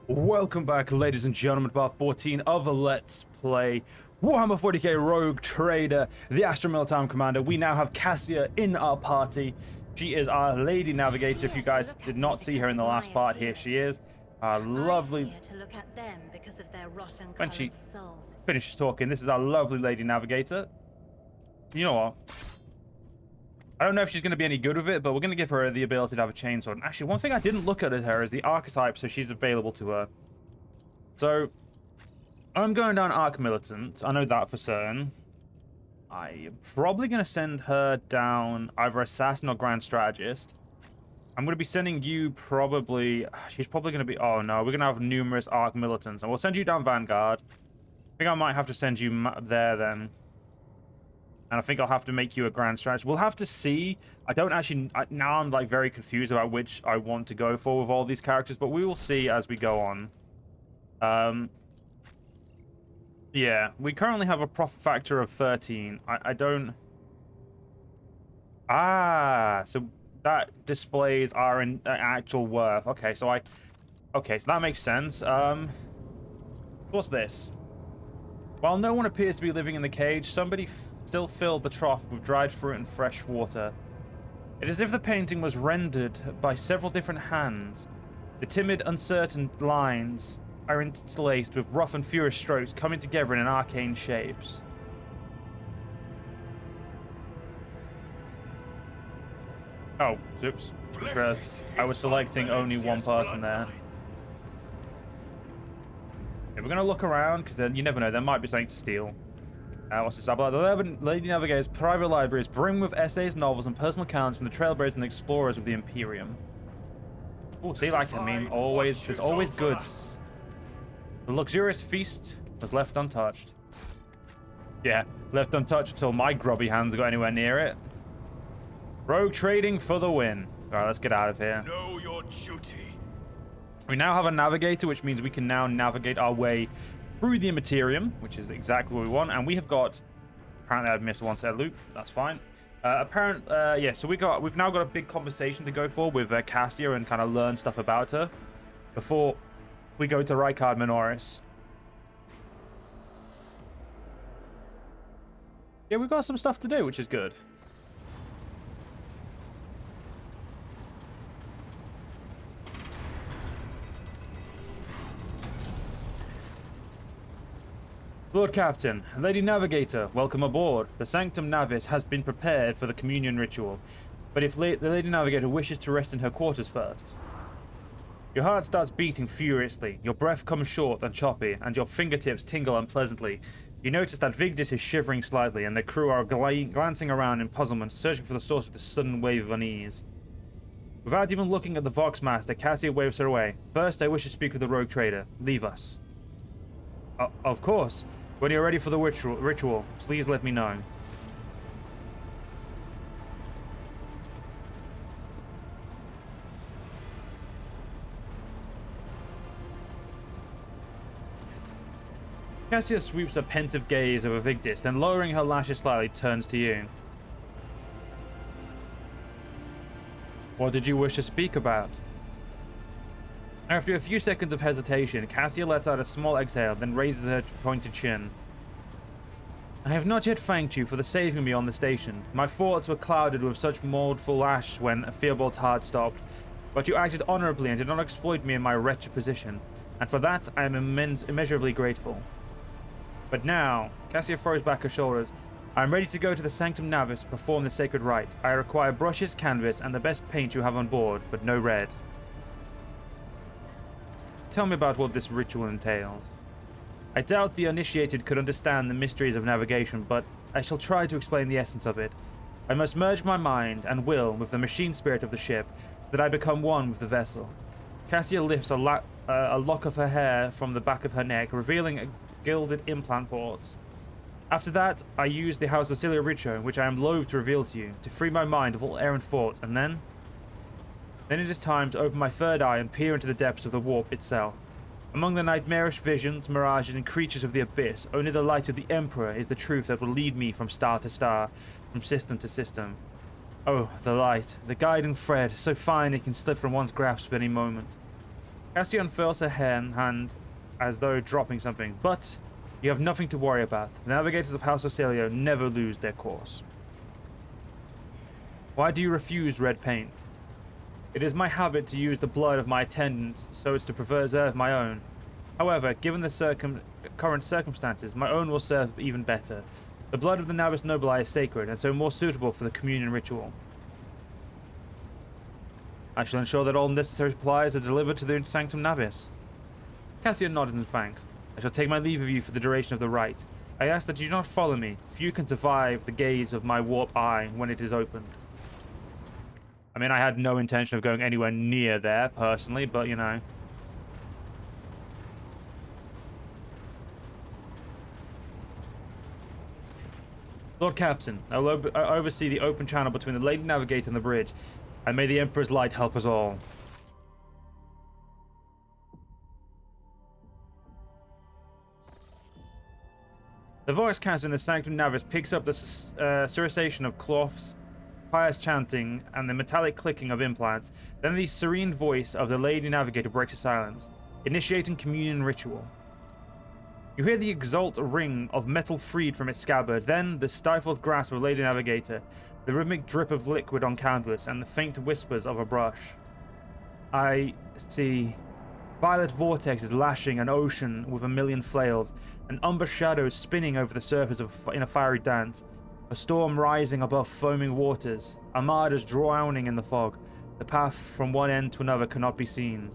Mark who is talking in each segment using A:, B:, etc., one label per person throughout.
A: Welcome back, ladies and gentlemen, to part 14 of a Let's Play Warhammer 40k Rogue Trader, the Astra Militarum Commander. We now have Cassia in our party. She is our Lady Navigator. If you guys did not see her in the last part, here she is. Our lovely... When she finishes talking, this is our lovely Lady Navigator. You know what? I don't know if she's going to be any good with it, but we're going to give her the ability to have a chainsaw. And actually, one thing I didn't look at her is the archetype, so she's available to her. So, I'm going down Arc Militant. I know that for certain. I'm probably going to send her down either Assassin or Grand Strategist. I'm going to be sending you probably... She's probably going to be... Oh, no. We're going to have numerous Arc Militants. And we'll send you down Vanguard. I think I might have to send you there then. And I think I'll have to make you a Grand Strategist. We'll have to see. I don't actually... now I'm like very confused about which I want to go for with all these characters. But we will see as we go on. Yeah. We currently have a profit factor of 13. I don't... So that displays our actual worth. Okay, so Okay, so that makes sense. What's this? While no one appears to be living in the cage, somebody still filled the trough with dried fruit and fresh water. It is as if the painting was rendered by several different hands. The timid, uncertain lines are interlaced with rough and furious strokes coming together in arcane shapes. Oh, oops. I was selecting only one person there. Yeah, we're going to look around, because then you never know, there might be something to steal. What's this? The Lady Navigator's private library is brimming with essays, novels, and personal accounts from the trailblazers and explorers of the Imperium. Oh, see, like, I mean, there's always goods. The luxurious feast was left untouched. Yeah, left untouched until my grubby hands got anywhere near it. Rogue trading for the win. Alright, let's get out of here.
B: Know your duty.
A: We now have a navigator, which means we can now navigate our way through the Imperium, which is exactly what we want. And we have got... Apparently I've missed one set of loot. That's fine. Yeah, so we've now got a big conversation to go for with Cassia and kind of learn stuff about her before we go to Rykard Minoris. Yeah, we've got some stuff to do, which is good. Lord Captain, Lady Navigator, welcome aboard. The Sanctum Navis has been prepared for the communion ritual, but if the Lady Navigator wishes to rest in her quarters first. Your heart starts beating furiously, your breath comes short and choppy, and your fingertips tingle unpleasantly. You notice that Vigdis is shivering slightly, and the crew are glancing around in puzzlement, searching for the source of this sudden wave of unease. Without even looking at the Voxmaster, Cassia waves her away. First, I wish to speak with the Rogue Trader. Leave us. Of course. When you're ready for the ritual, please let me know. Cassia sweeps a pensive gaze over Vigdis, then lowering her lashes slightly, turns to you. What did you wish to speak about? After a few seconds of hesitation, Cassia lets out a small exhale, then raises her pointed chin. I have not yet thanked you for the saving me on the station. My thoughts were clouded with such mournful ash when Fearbolt's heart stopped, but you acted honorably and did not exploit me in my wretched position, and for that I am immeasurably grateful. But now, Cassia throws back her shoulders, I am ready to go to the Sanctum Navis to perform the sacred rite. I require brushes, canvas, and the best paint you have on board, but no red. Tell me about what this ritual entails. I doubt the uninitiated could understand the mysteries of navigation, but I shall try to explain the essence of it. I must merge my mind and will with the machine spirit of the ship, that I become one with the vessel. Cassia lifts a lock of her hair from the back of her neck, revealing a gilded implant port. After that, I use the House of Cilia Richo, which I am loath to reveal to you, to free my mind of all errant thought, and then it is time to open my third eye and peer into the depths of the warp itself. Among the nightmarish visions, mirages, and creatures of the abyss, only the light of the Emperor is the truth that will lead me from star to star, from system to system. Oh, the light, the guiding thread, so fine it can slip from one's grasp at any moment. Cassie unfurls her hand as though dropping something. But you have nothing to worry about. The navigators of House Ocelio never lose their course. Why do you refuse red paint? It is my habit to use the blood of my attendants so as to preserve my own. However, given the current circumstances, my own will serve even better. The blood of the Navis Nobili is sacred, and so more suitable for the communion ritual. I shall ensure that all necessary supplies are delivered to the Sanctum Navis. Cassian nodded in thanks. I shall take my leave of you for the duration of the rite. I ask that you do not follow me. Few can survive the gaze of my warp eye when it is opened. I mean, I had no intention of going anywhere near there, personally, but, you know. Lord Captain, I will oversee the open channel between the Lady Navigator and the bridge, and may the Emperor's light help us all. The voice cast in the Sanctum Navis picks up the cessation of cloths, pious chanting, and the metallic clicking of implants. Then the serene voice of the Lady Navigator breaks the silence, initiating communion ritual. You hear the exalt ring of metal freed from its scabbard, then the stifled grasp of Lady Navigator, the rhythmic drip of liquid on canvas, and the faint whispers of a brush. I see violet vortexes lashing an ocean with a million flails, and umber shadows spinning over the surface in a fiery dance, a storm rising above foaming waters, armadas drowning in the fog. The path from one end to another cannot be seen.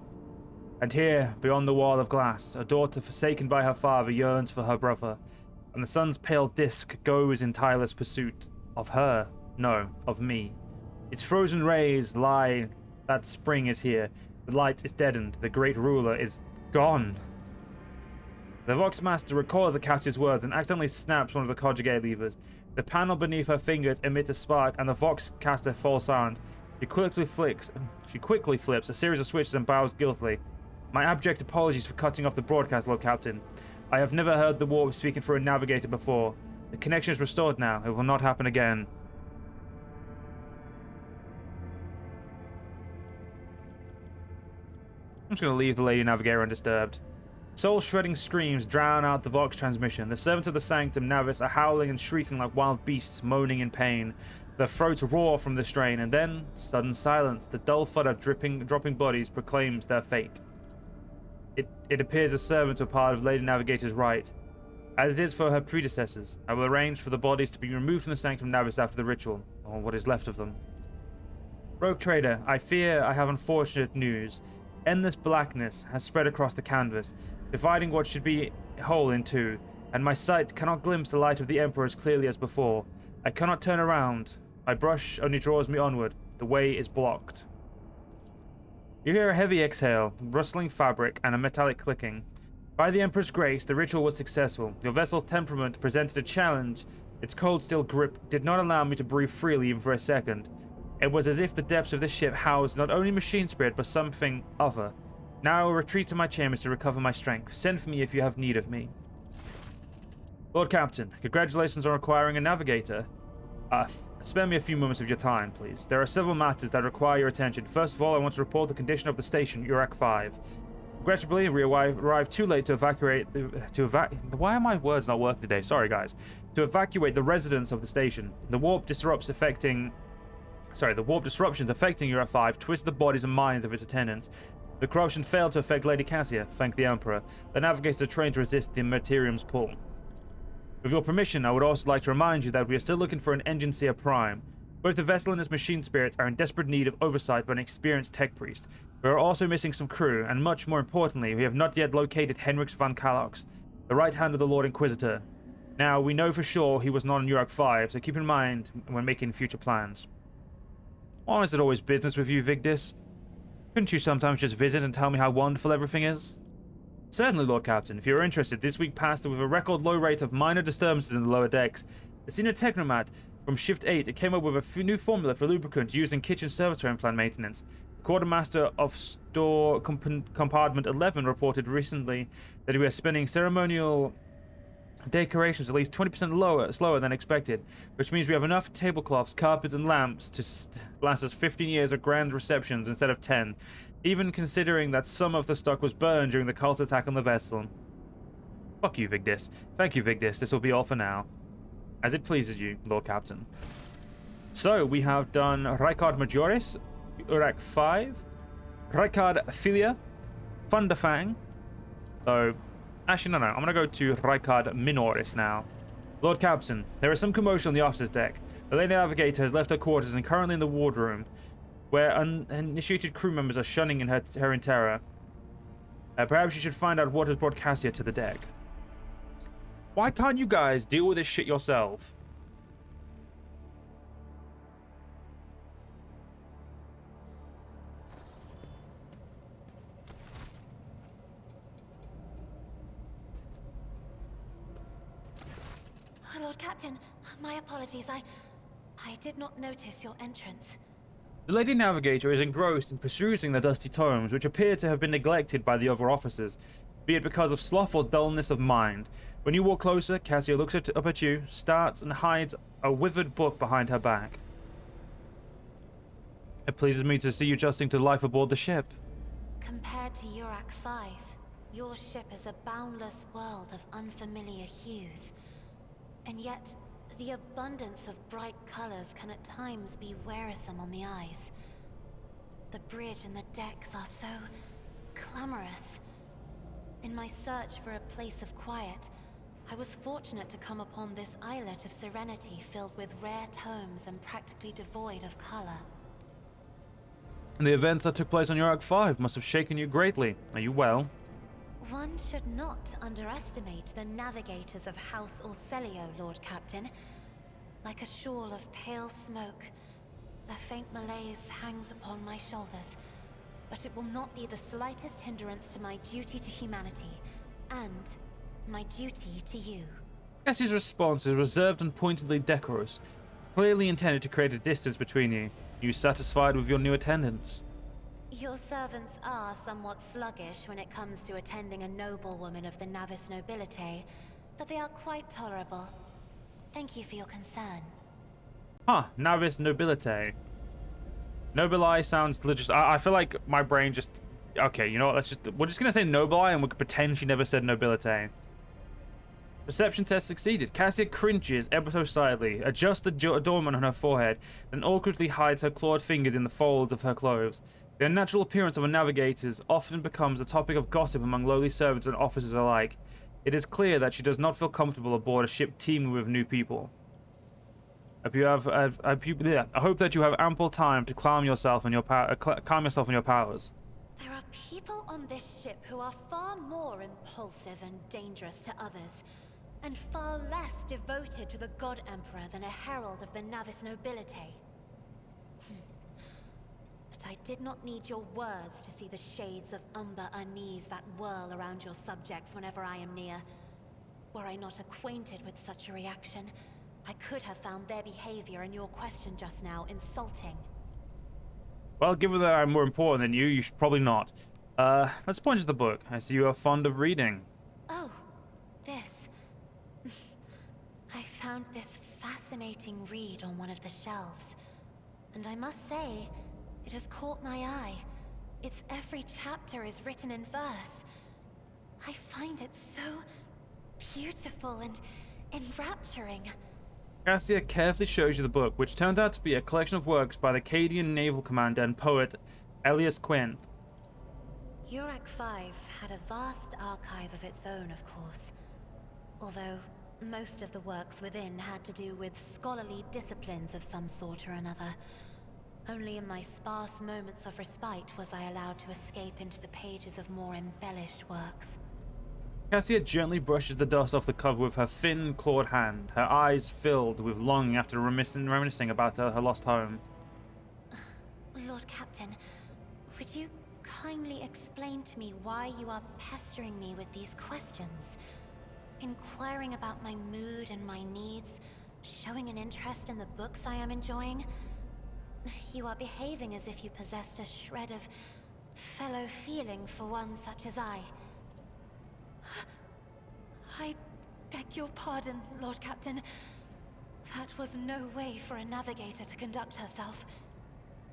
A: And here, beyond the wall of glass, a daughter forsaken by her father yearns for her brother, and the sun's pale disk goes in tireless pursuit of her, no, of me. Its frozen rays lie that spring is here, the light is deadened, the great ruler is gone. The Vox Master recalls Acacia's words and accidentally snaps one of the conjugate levers. The panel beneath her fingers emits a spark, and the Vox caster falls silent. She quickly flips a series of switches and bows guiltily. My abject apologies for cutting off the broadcast, Lord Captain. I have never heard the warp speaking for a navigator before. The connection is restored now. It will not happen again. I'm just going to leave the Lady Navigator undisturbed. Soul-shredding screams drown out the Vox transmission. The servants of the Sanctum Navis are howling and shrieking like wild beasts, moaning in pain. Their throats roar from the strain, and then, sudden silence. The dull thud of dropping bodies proclaims their fate. It appears the servants were part of Lady Navigator's rite, as it is for her predecessors. I will arrange for the bodies to be removed from the Sanctum Navis after the ritual, or what is left of them. Rogue Trader, I fear I have unfortunate news. Endless blackness has spread across the canvas, dividing what should be whole in two, and my sight cannot glimpse the light of the Emperor as clearly as before. I cannot turn around. My brush only draws me onward. The way is blocked. You hear a heavy exhale, rustling fabric, and a metallic clicking. By the Emperor's grace, the ritual was successful. Your vessel's temperament presented a challenge. Its cold steel grip did not allow me to breathe freely even for a second. It was as if the depths of this ship housed not only machine spirit, but something other. Now I will retreat to my chambers to recover my strength. Send for me if you have need of me. Lord Captain, congratulations on acquiring a navigator. Spare me a few moments of your time, please. There are several matters that require your attention. First of all, I want to report the condition of the station, Urak 5. Regrettably, we arrived too late to evacuate why are my words not working today? Sorry, guys. To evacuate the residents of the station. The warp disruptions affecting Urak 5 twist the bodies and minds of its attendants. The corruption failed to affect Lady Cassia, thank the Emperor. The navigators are trained to resist the Imperium's pull. With your permission, I would also like to remind you that we are still looking for an Engine Seer Prime. Both the vessel and its machine spirits are in desperate need of oversight by an experienced tech priest. We are also missing some crew, and much more importantly, we have not yet located Henrix van Kalox, the right hand of the Lord Inquisitor. Now, we know for sure he was not on Urak 5, so keep in mind when making future plans. Why is it always business with you, Vigdis? Couldn't you sometimes just visit and tell me how wonderful everything is? Certainly, Lord Captain. If you're interested, this week passed with a record low rate of minor disturbances in the lower decks. A senior technomat from Shift 8 came up with a new formula for lubricant used in kitchen servitor implant maintenance. The quartermaster of store compartment 11 reported recently that we are spending ceremonial decorations at least 20% slower than expected, which means we have enough tablecloths, carpets, and lamps to last us 15 years of grand receptions instead of 10. even considering that some of the stock was burned during the cult attack on the vessel. Fuck you, Vigdis. Thank you, Vigdis. This will be all for now. As it pleases you, Lord Captain. So, we have done Rykard Majoris, Urak 5, Rykard Philia, Thunderfang. So, actually, no. I'm going to go to Rykard Minoris now. Lord Captain, there is some commotion on the officer's deck. The Lady Navigator has left her quarters and currently in the wardroom, where uninitiated crew members are shunning her in terror. Perhaps you should find out what has brought Cassia to the deck. Why can't you guys deal with this shit yourself?
B: Lord Captain, my apologies. I did not notice your entrance.
A: The Lady Navigator is engrossed in perusing the dusty tomes, which appear to have been neglected by the other officers, be it because of sloth or dullness of mind. When you walk closer, Cassia looks up at you, starts, and hides a withered book behind her back. It pleases me to see you adjusting to life aboard the ship.
B: Compared to Urak 5, your ship is a boundless world of unfamiliar hues. And yet, the abundance of bright colors can at times be wearisome on the eyes. The bridge and the decks are so clamorous. In my search for a place of quiet, I was fortunate to come upon this islet of serenity filled with rare tomes and practically devoid of color.
A: And the events that took place on Urak 5 must have shaken you greatly. Are you well?
B: One should not underestimate the navigators of House Orselio, Lord Captain. Like a shawl of pale smoke, a faint malaise hangs upon my shoulders, but it will not be the slightest hindrance to my duty to humanity, and my duty to you.
A: Cassie's response is reserved and pointedly decorous, clearly intended to create a distance between you. You satisfied with your new attendants?
B: Your servants are somewhat sluggish when it comes to attending a noblewoman of the Navis nobility, but they are quite tolerable. Thank you for your concern.
A: Huh, Navis nobility. Nobili sounds legit. I feel like my brain just... Okay, you know what, we're just gonna say nobili and we could pretend she never said nobility. Perception test succeeded. Cassia cringes ever so slightly, adjusts the adornment on her forehead, then awkwardly hides her clawed fingers in the folds of her clothes. The unnatural appearance of a navigator often becomes a topic of gossip among lowly servants and officers alike. It is clear that she does not feel comfortable aboard a ship teeming with new people. I hope that you have ample time to calm yourself and your powers.
B: There are people on this ship who are far more impulsive and dangerous to others, and far less devoted to the God Emperor than a herald of the Navis nobility. But I did not need your words to see the shades of umber unease that whirl around your subjects whenever I am near. Were I not acquainted with such a reaction, I could have found their behavior and your question just now insulting.
A: Well, given that I'm more important than you should probably not. Let's point to the book. I see you are fond of reading.
B: Oh, this. I found this fascinating read on one of the shelves, and I must say, it has caught my eye. Its every chapter is written in verse. I find it so beautiful and enrapturing.
A: Cassia carefully shows you the book, which turned out to be a collection of works by the Cadian naval commander and poet Elias Quint.
B: Urak 5 had a vast archive of its own, of course. Although most of the works within had to do with scholarly disciplines of some sort or another. Only in my sparse moments of respite was I allowed to escape into the pages of more embellished works.
A: Cassia gently brushes the dust off the cover with her thin, clawed hand, her eyes filled with longing after reminiscing about her lost home.
B: Lord Captain, would you kindly explain to me why you are pestering me with these questions? Inquiring about my mood and my needs, showing an interest in the books I am enjoying? You are behaving as if you possessed a shred of fellow feeling for one such as I. I beg your pardon, Lord Captain. That was no way for a navigator to conduct herself.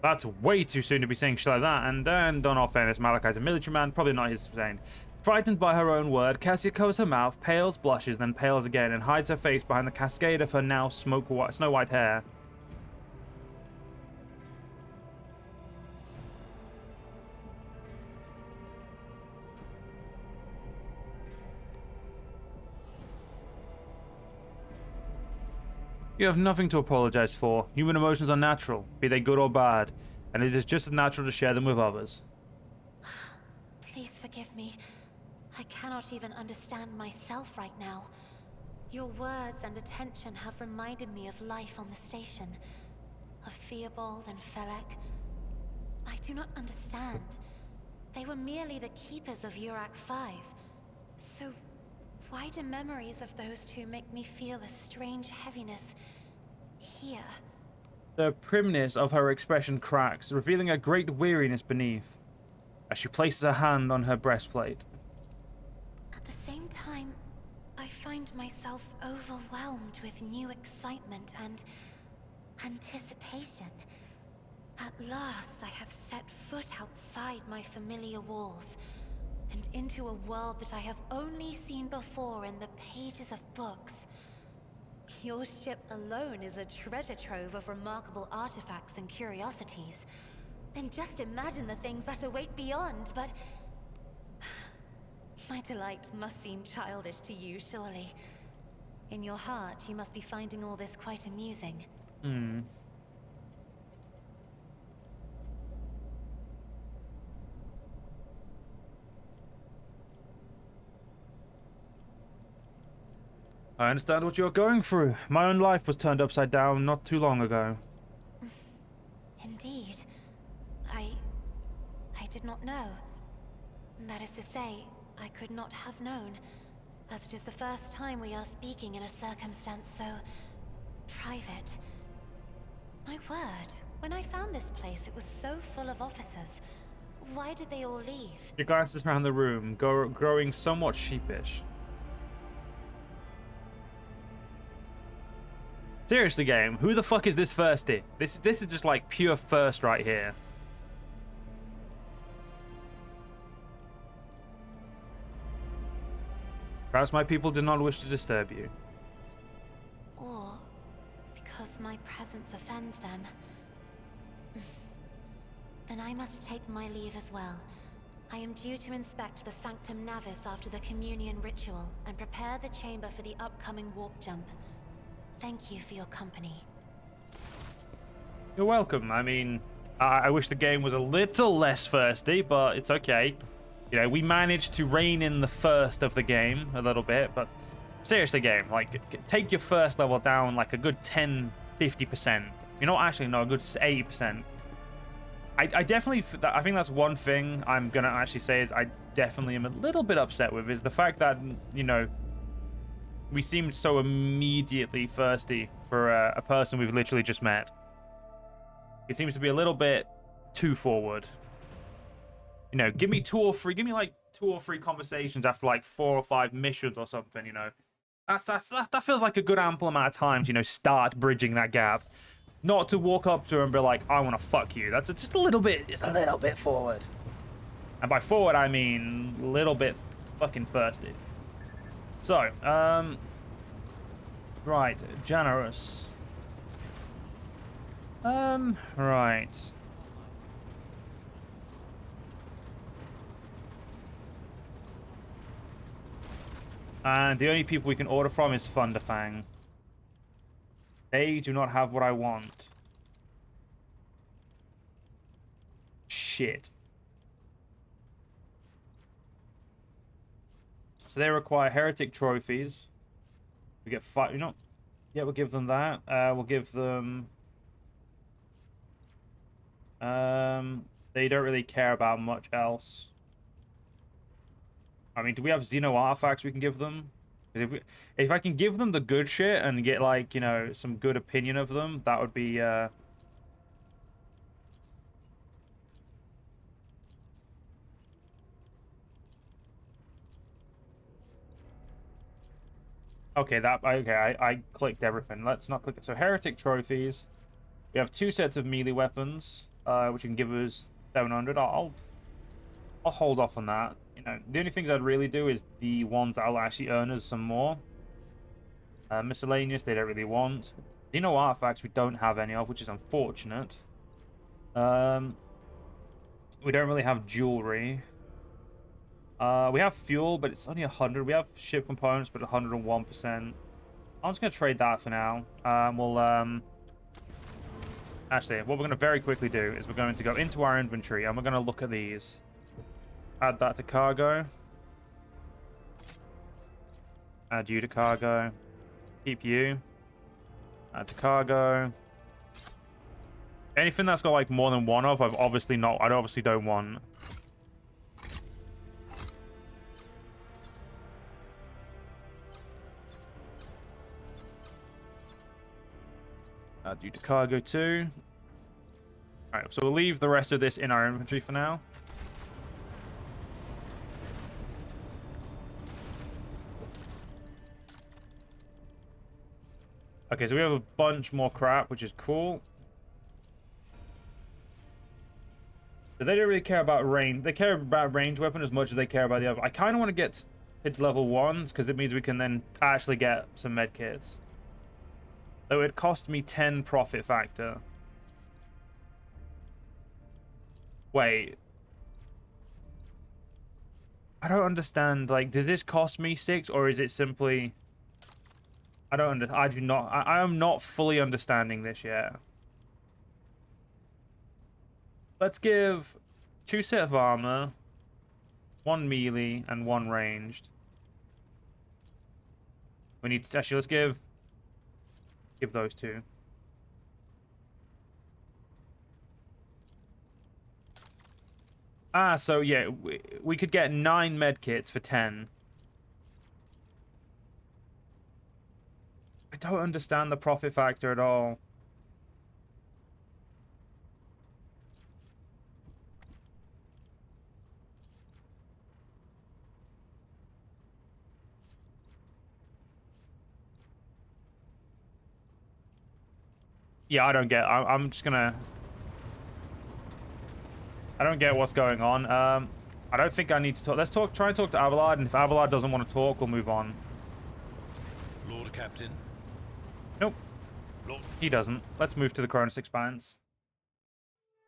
A: That's way too soon to be saying shit like that, and then, in all fairness, Malachi's a military man, probably not his saying. Frightened by her own word, Cassia covers her mouth, pales, blushes, then pales again, and hides her face behind the cascade of her now snow white hair. You have nothing to apologize for. Human emotions are natural, be they good or bad, and it is just as natural to share them with others.
B: Please forgive me. I cannot even understand myself right now. Your words and attention have reminded me of life on the station, of Theobald and Felek. I do not understand. They were merely the keepers of Urak 5. So why do memories of those two make me feel a strange heaviness here?
A: The primness of her expression cracks, revealing a great weariness beneath, as she places her hand on her breastplate.
B: At the same time, I find myself overwhelmed with new excitement and anticipation. At last, I have set foot outside my familiar walls, and into a world that I have only seen before in the pages of books. Your ship alone is a treasure trove of remarkable artifacts and curiosities. And just imagine the things that await beyond, but... my delight must seem childish to you, surely. In your heart, you must be finding all this quite amusing.
A: I understand what you're going through. My own life was turned upside down not too long ago.
B: Indeed. I did not know. That is to say, I could not have known, as it is the first time we are speaking in a circumstance so... private. My word, when I found this place, it was so full of officers. Why did they all leave?
A: She glances around the room, growing somewhat sheepish. Seriously, game, who the fuck is this thirsty? This is just like pure thirst right here. Perhaps my people did not wish to disturb you.
B: Or because my presence offends them. Then I must take my leave as well. I am due to inspect the Sanctum Navis after the communion ritual and prepare the chamber for the upcoming warp jump. Thank you for your company.
A: You're welcome. I mean, I wish the game was a little less thirsty, but it's okay. You know, we managed to rein in the thirst of the game a little bit, but seriously, game, like, take your first level down like a good 10, 50%. You know, actually, no, a good 80%. I definitely, I think that's one thing I'm gonna actually say is I definitely am a little bit upset with, is the fact that, you know, we seemed so immediately thirsty for a person we've literally just met. It seems to be a little bit too forward. You know, give me like 2 or 3 conversations after like 4 or 5 missions or something, you know. That feels like a good ample amount of time to, you know, start bridging that gap. Not to walk up to her and be like, I want to fuck you. That's just a little bit, it's a little bit forward. And by forward, I mean a little bit fucking thirsty. So, right, generous. Right. And the only people we can order from is Thunderfang. They do not have what I want. Shit. So they require heretic trophies. We get 5, you know. Yeah, we'll give them that. We'll give them... they don't really care about much else. I mean, do we have Xeno artifacts we can give them? If I can give them the good shit and get, like, you know, some good opinion of them, that would be, Okay, I clicked everything. Let's not click it. So, heretic trophies. We have 2 sets of melee weapons. which can give us 700. I'll hold off on that. You know, the only things I'd really do is the ones that'll actually earn us some more. Miscellaneous, they don't really want. You know, artifacts we don't have any of, which is unfortunate. We don't really have jewelry. We have fuel, but it's only 100. We have ship components, but 101%. I'm just going to trade that for now. Actually, what we're going to very quickly do is we're going to go into our inventory, and we're going to look at these. Add that to cargo. Add you to cargo. Keep you. Add to cargo. Anything that's got like more than one of, I obviously don't want. Add you to cargo too. Alright, so we'll leave the rest of this in our inventory for now. Okay, so we have a bunch more crap, which is cool. But they don't really care about range. They care about range weapon as much as they care about the other. I kind of want to get hit level 1s, because it means we can then actually get some med kits. So it cost me 10 profit factor. Wait. I don't understand. Like, does this cost me 6, or is it simply... I am not fully understanding this yet. Let's give 2 set of armor, 1 melee, and 1 ranged. We need to... Actually, let's give those 2. So yeah, we could get 9 med kits for 10. I don't understand the profit factor at all. Yeah, I don't get. I'm just gonna. I don't get what's going on. I don't think I need to talk. Let's talk. Try and talk to Abelard, and if Abelard doesn't want to talk, we'll move on.
C: Lord Captain.
A: Nope.
C: Lord.
A: He doesn't. Let's move to the Koronus Expanse.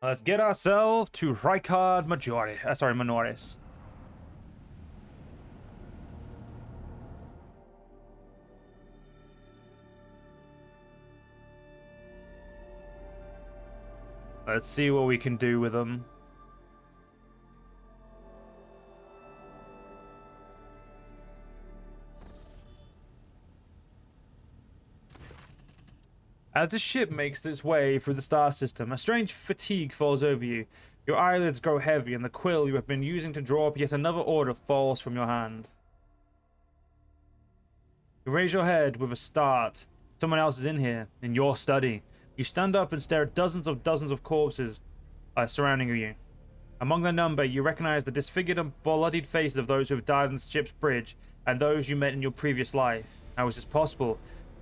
A: Let's get ourselves to Rykard Minoris. Let's see what we can do with them. As the ship makes its way through the star system, a strange fatigue falls over you. Your eyelids grow heavy, and the quill you have been using to draw up yet another order falls from your hand. You raise your head with a start. Someone else is in here, in your study. You stand up and stare at dozens of corpses surrounding you. Among their number, you recognize the disfigured and bloodied faces of those who have died on the ship's bridge, and those you met in your previous life. How is this possible?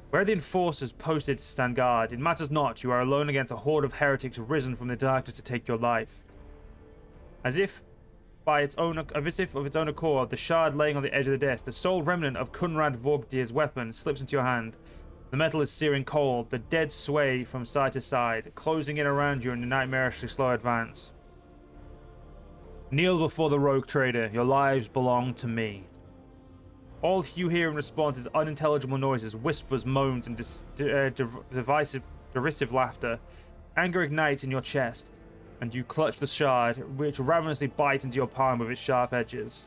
A: Where are the enforcers posted to stand guard? It matters not. You are alone against a horde of heretics risen from the darkness to take your life. As if of its own accord, the shard laying on the edge of the desk, the sole remnant of Kunrad Vogdir's weapon, slips into your hand. The metal is searing cold. The dead sway from side to side, closing in around you in a nightmarishly slow advance. Kneel before the rogue trader. Your lives belong to me. All you hear in response is unintelligible noises, whispers, moans, and derisive laughter. Anger ignites in your chest, and you clutch the shard, which ravenously bites into your palm with its sharp edges.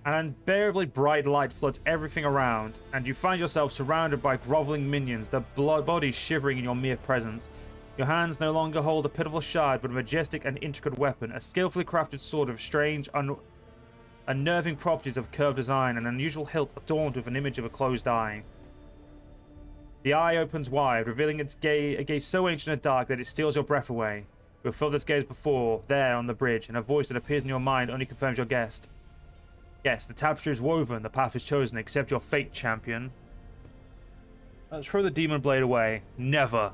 A: An unbearably bright light floods everything around, and you find yourself surrounded by groveling minions, their bodies shivering in your mere presence. Your hands no longer hold a pitiful shard, but a majestic and intricate weapon, a skillfully crafted sword of strange, unnerving properties of curved design, and an unusual hilt adorned with an image of a closed eye. The eye opens wide, revealing a gaze so ancient and dark that it steals your breath away. You have felt this gaze before, there on the bridge, and a voice that appears in your mind only confirms your guess. Yes, the tapestry is woven, the path is chosen, accept your fate, champion. Let's throw the demon blade away. Never.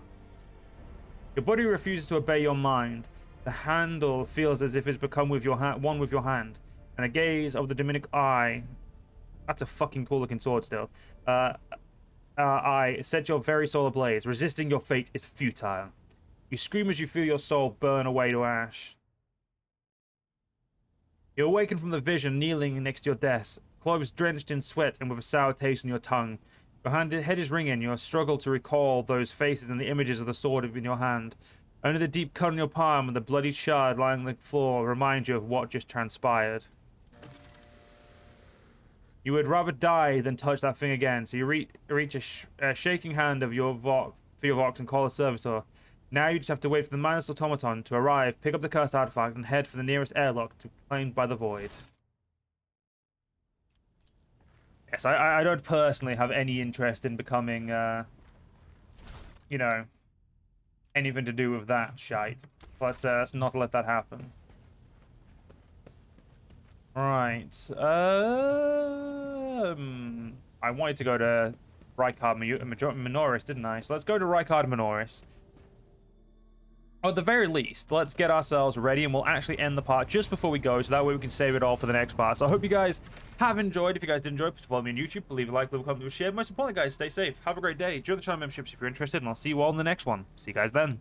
A: Your body refuses to obey your mind. The handle feels as if it's become with your one with your hand. And the gaze of the demonic eye... That's a fucking cool looking sword still. Eye set your very soul ablaze. Resisting your fate is futile. You scream as you feel your soul burn away to ash. You awaken from the vision, kneeling next to your desk, clothes drenched in sweat and with a sour taste on your tongue. Your head is ringing. You struggle to recall those faces and the images of the sword in your hand. Only the deep cut on your palm and the bloody shard lying on the floor remind you of what just transpired. You would rather die than touch that thing again, so you reach a shaking hand of your for your Vox and call a servitor. Now you just have to wait for the mindless automaton to arrive, pick up the cursed artifact, and head for the nearest airlock to be claimed by the void. Yes, I don't personally have any interest in becoming, you know, anything to do with that shite. But let's not let that happen. Right. I wanted to go to Rykard Minoris, didn't I? So let's go to Rykard Minoris. Or at the very least, let's get ourselves ready and we'll actually end the part just before we go, so that way we can save it all for the next part. So I hope you guys have enjoyed. If you guys did enjoy, please follow me on YouTube, leave a like, leave a comment, leave a share. Most importantly, guys, stay safe. Have a great day. Join the channel memberships if you're interested, and I'll see you all in the next one. See you guys then.